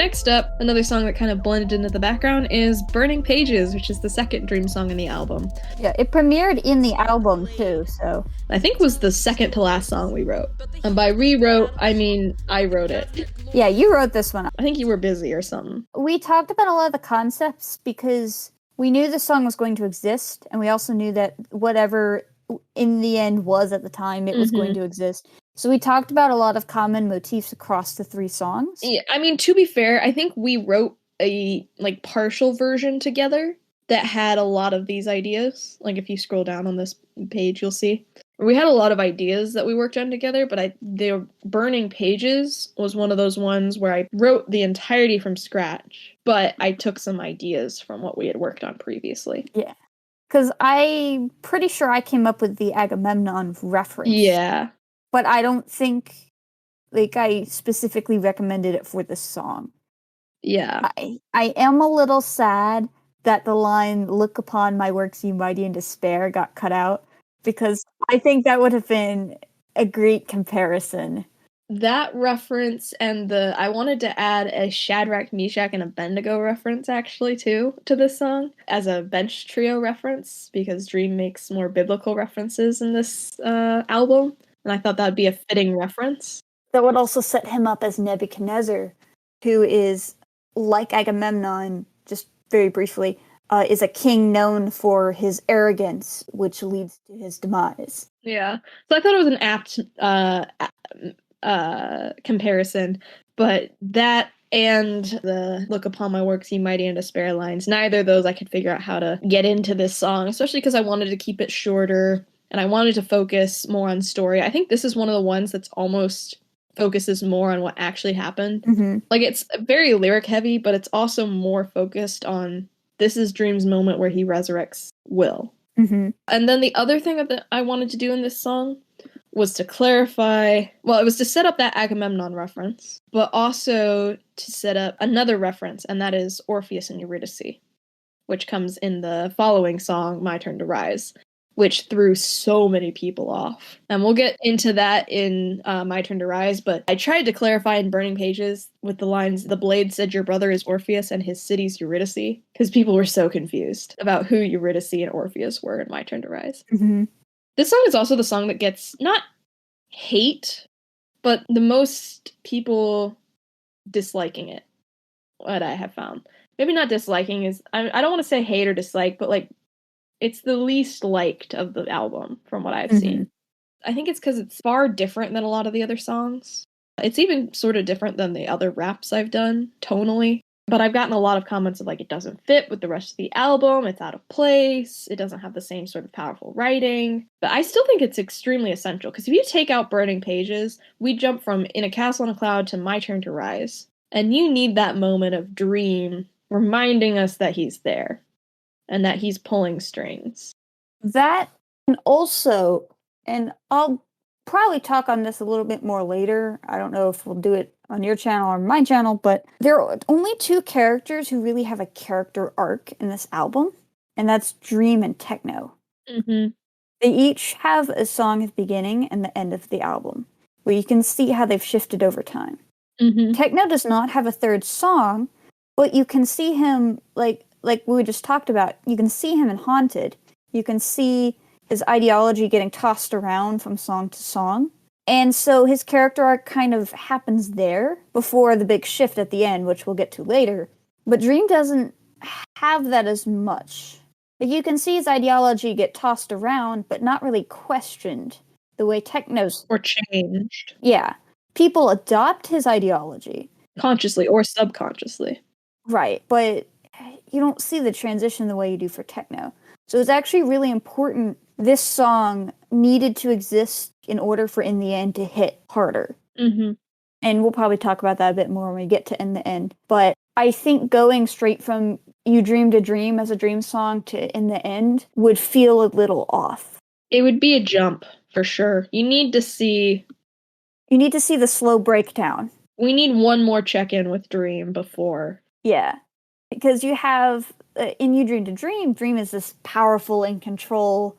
next up, another song that kind of blended into the background is Burning Pages, which is the second Dream song in the album. Yeah, it premiered in the album too, so. I think was the second to last song we wrote. And by rewrote, I mean I wrote it. Yeah, you wrote this one. I think you were busy or something. We talked about a lot of the concepts because we knew the song was going to exist, and we also knew that whatever in the end was at the time, it was going to exist. So we talked about a lot of common motifs across the three songs. Yeah, I mean, to be fair, I think we wrote a partial version together that had a lot of these ideas. Like if you scroll down on this page, you'll see. We had a lot of ideas that we worked on together, but the Burning Pages was one of those ones where I wrote the entirety from scratch, but I took some ideas from what we had worked on previously. Yeah. Because I'm pretty sure I came up with the Agamemnon reference. Yeah. But I don't think, I specifically recommended it for this song. Yeah. I am a little sad that the line, "Look upon my works, ye mighty in despair," got cut out, because I think that would have been a great comparison. That reference and I wanted to add a Shadrach, Meshach, and Abednego reference, actually, too, to this song, as a bench trio reference, because Dream makes more biblical references in this album. And I thought that'd be a fitting reference. That would also set him up as Nebuchadnezzar, who is, like Agamemnon, just very briefly, is a king known for his arrogance, which leads to his demise. Yeah. So I thought it was an apt comparison, but that and the "Look upon my works, ye mighty in despair" lines, neither of those I could figure out how to get into this song, especially because I wanted to keep it shorter. And I wanted to focus more on story. I think this is one of the ones that's almost focuses more on what actually happened. Mm-hmm. It's very lyric heavy, but it's also more focused on this is Dream's moment where he resurrects Will. Mm-hmm. And then the other thing that I wanted to do in this song was to clarify, it was to set up that Agamemnon reference, but also to set up another reference, and that is Orpheus and Eurydice, which comes in the following song, My Turn to Rise, which threw so many people off. And we'll get into that in My Turn to Rise, but I tried to clarify in Burning Pages with the lines, "The blade said your brother is Orpheus and his city's Eurydice," because people were so confused about who Eurydice and Orpheus were in My Turn to Rise. Mm-hmm. This song is also the song that gets, not hate, but the most people disliking it, what I have found. Maybe not disliking, I don't want to say hate or dislike, but it's the least liked of the album, from what I've seen. I think it's because it's far different than a lot of the other songs. It's even sort of different than the other raps I've done, tonally. But I've gotten a lot of comments of, it doesn't fit with the rest of the album, it's out of place, it doesn't have the same sort of powerful writing. But I still think it's extremely essential, because if you take out Burning Pages, we jump from In a Castle on a Cloud to My Turn to Rise. And you need that moment of Dream reminding us that he's there. And that he's pulling strings. That, and also, and I'll probably talk on this a little bit more later. I don't know if we'll do it on your channel or my channel, but there are only two characters who really have a character arc in this album, and that's Dream and Techno. Mm-hmm. They each have a song at the beginning and the end of the album, where you can see how they've shifted over time. Mm-hmm. Techno does not have a third song, but you can see him, like we just talked about, you can see him in Haunted. You can see his ideology getting tossed around from song to song. And so his character arc kind of happens there before the big shift at the end, which we'll get to later. But Dream doesn't have that as much. You can see his ideology get tossed around, but not really questioned the way Techno's... Or changed. Yeah. People adopt his ideology. Consciously or subconsciously. Right, but you don't see the transition the way you do for Techno. So it's actually really important. This song needed to exist in order for In the End to hit harder. Mm-hmm. And we'll probably talk about that a bit more when we get to In the End. But I think going straight from You Dreamed a Dream as a Dream song to In the End would feel a little off. It would be a jump, for sure. You need to see the slow breakdown. We need one more check-in with Dream before. Yeah. Because you have, in You Dreamed a Dream, Dream is this powerful, in control.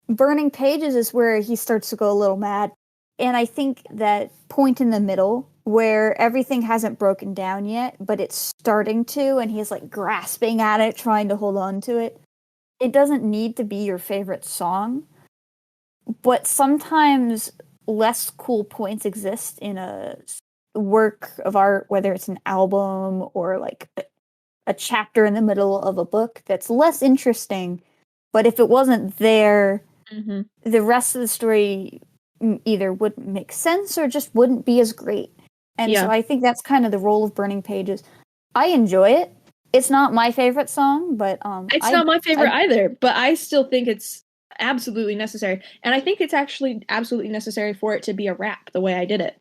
Burning Pages is where he starts to go a little mad. And I think that point in the middle where everything hasn't broken down yet, but it's starting to, and he's like grasping at it, trying to hold on to it. It doesn't need to be your favorite song, but sometimes less cool points exist in a work of art, whether it's an album or like a chapter in the middle of a book that's less interesting. But if it wasn't there, the rest of the story either wouldn't make sense or just wouldn't be as great. And so I think that's kind of the role of Burning Pages. I enjoy it. It's not my favorite song, but it's not my favorite either, but I still think it's absolutely necessary. And I think it's actually absolutely necessary for it to be a rap the way I did it.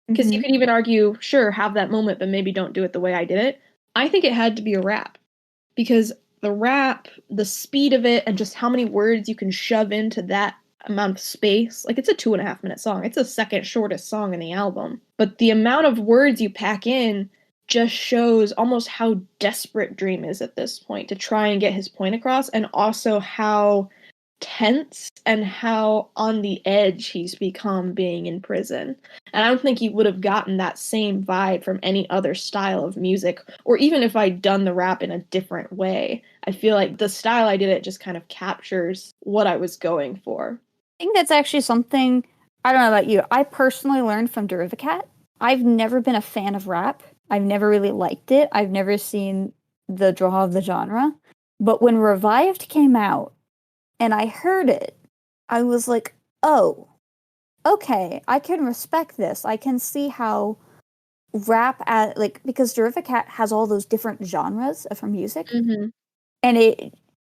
Because you could even argue, sure, have that moment, but maybe don't do it the way I did it. I think it had to be a rap. Because the rap, the speed of it, and just how many words you can shove into that amount of space. Like, it's a 2.5-minute song. It's the second shortest song in the album. But the amount of words you pack in just shows almost how desperate Dream is at this point to try and get his point across, and also how tense and how on the edge he's become being in prison. And I don't think he would have gotten that same vibe from any other style of music, or even if I'd done the rap in a different way. I feel like the style I did it just kind of captures what I was going for. I think that's actually something, I don't know about you, I personally learned from Derivacat. I've never been a fan of rap. I've never really liked it. I've never seen the draw of the genre. But when Revived came out, and I heard it, I was like, oh, okay, I can respect this. I can see how rap, because Derivacat has all those different genres of her music, and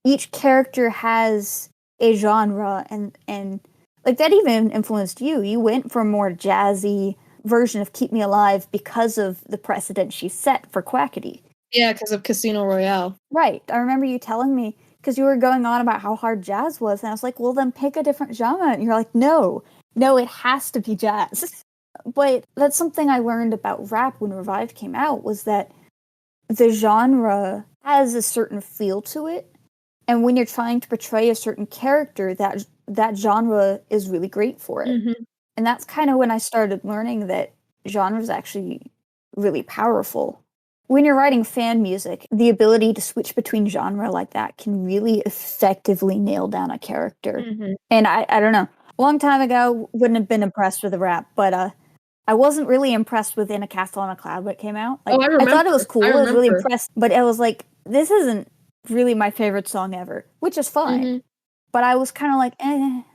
each character has a genre, and like that even influenced you. You went for a more jazzy version of Keep Me Alive because of the precedent she set for Quackity. Yeah, because of Casino Royale. Right. I remember you telling me, because you were going on about how hard jazz was, and I was like, well, then pick a different genre. And you're like, no, it has to be jazz. But that's something I learned about rap when Revived came out, was that the genre has a certain feel to it. And when you're trying to portray a certain character, that genre is really great for it. And that's kind of when I started learning that genre is actually really powerful. When you're writing fan music, the ability to switch between genre like that can really effectively nail down a character. And I don't know. A long time ago, wouldn't have been impressed with the rap, but I wasn't really impressed with In a Castle on a Cloud when it came out. Like, I remember. I thought it was cool. I was really impressed. But I was like, this isn't really my favorite song ever, which is fine. But I was kind of like,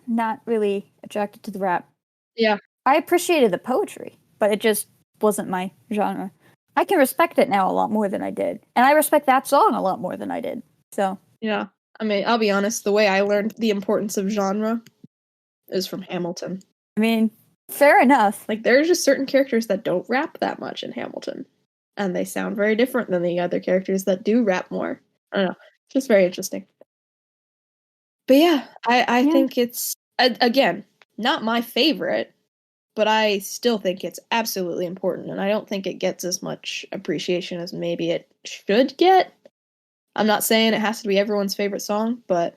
not really attracted to the rap. Yeah. I appreciated the poetry, but it just wasn't my genre. I can respect it now a lot more than I did. And I respect that song a lot more than I did. So. Yeah. I mean, I'll be honest, the way I learned the importance of genre is from Hamilton. I mean, fair enough. Like, there's just certain characters that don't rap that much in Hamilton. And they sound very different than the other characters that do rap more. I don't know. It's just very interesting. But yeah, I think it's, again, not my favorite, but I still think it's absolutely important, and I don't think it gets as much appreciation as maybe it should get. I'm not saying it has to be everyone's favorite song, but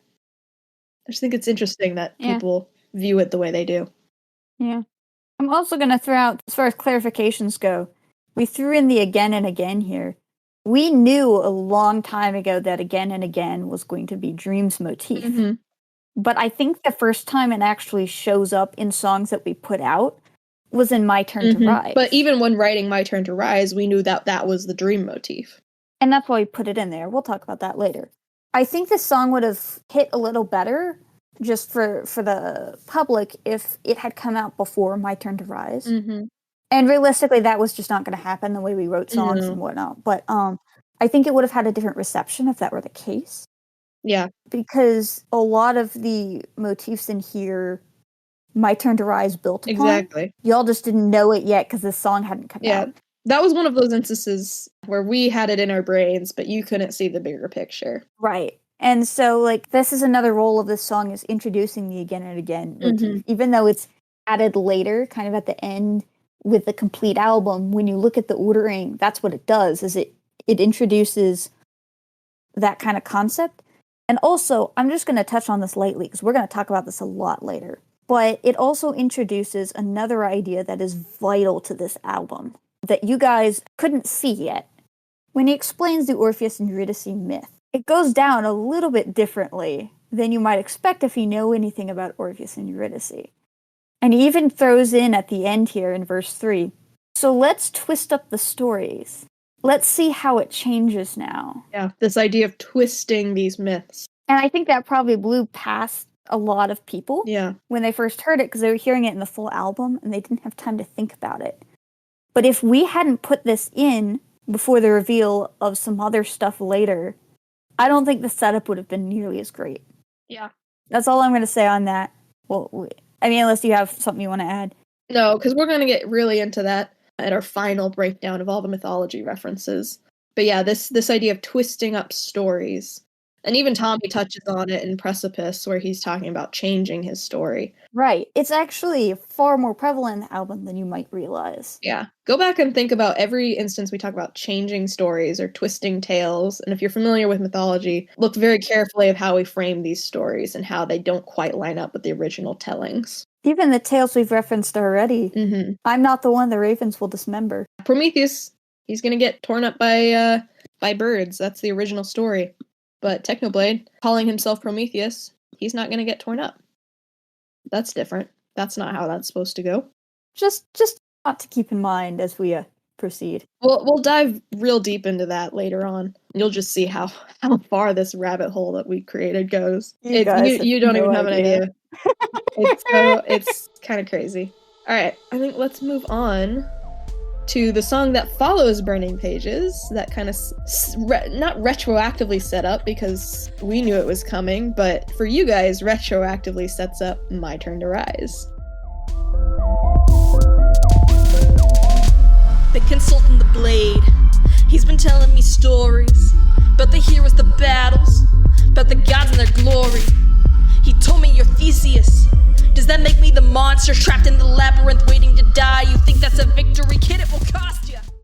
I just think it's interesting that people view it the way they do. Yeah. I'm also going to throw out, as far as clarifications go, we threw in the again and again here. We knew a long time ago that again and again was going to be Dream's motif. But I think the first time it actually shows up in songs that we put out was in My Turn to Rise. But even when writing My Turn to Rise, we knew that that was the Dream motif. And that's why we put it in there. We'll talk about that later. I think this song would have hit a little better just for the public if it had come out before My Turn to Rise. And realistically, that was just not going to happen the way we wrote songs and whatnot. But I think it would have had a different reception if that were the case. Yeah. Because a lot of the motifs in here, My Turn to Rise built upon. Exactly. Y'all just didn't know it yet because this song hadn't come out. That was one of those instances where we had it in our brains, but you couldn't see the bigger picture. Right. And so, like, this is another role of this song, is introducing the again and again motif. Even though it's added later, kind of at the end with the complete album, when you look at the ordering, that's what it does, is it introduces that kind of concept. And also, I'm just going to touch on this lightly, because we're going to talk about this a lot later. But it also introduces another idea that is vital to this album that you guys couldn't see yet. When he explains the Orpheus and Eurydice myth, it goes down a little bit differently than you might expect if you know anything about Orpheus and Eurydice. And he even throws in at the end here in verse 3, so let's twist up the stories. Let's see how it changes now. Yeah, this idea of twisting these myths. And I think that probably blew past a lot of people when they first heard it, because they were hearing it in the full album and they didn't have time to think about it. But if we hadn't put this in before the reveal of some other stuff later, I don't think the setup would have been nearly as great. Yeah. That's all I'm going to say on that. Well, I mean, unless you have something you want to add. No, because we're going to get really into that at our final breakdown of all the mythology references. But yeah, this idea of twisting up stories. And even Tommy touches on it in Precipice, where he's talking about changing his story. Right. It's actually far more prevalent in the album than you might realize. Yeah. Go back and think about every instance we talk about changing stories or twisting tales. And if you're familiar with mythology, look very carefully at how we frame these stories and how they don't quite line up with the original tellings. Even the tales we've referenced already. Mm-hmm. I'm not the one the ravens will dismember. Prometheus, he's going to get torn up by birds. That's the original story. But Technoblade, calling himself Prometheus, he's not going to get torn up. That's different. That's not how that's supposed to go. Just not to keep in mind as we proceed. We'll dive real deep into that later on. You'll just see how far this rabbit hole that we created goes. You don't even have an idea. It's kind of crazy. All right, I think let's move on to the song that follows Burning Pages, that kind of not retroactively set up because we knew it was coming, but for you guys, retroactively sets up My Turn to Rise. Been consulting the blade. He's been telling me stories about the heroes, the battles, about the gods and their glory. He told me you're Theseus. Does that make me the monster trapped in the labyrinth waiting to die? You think that's a victory, kid? It will cost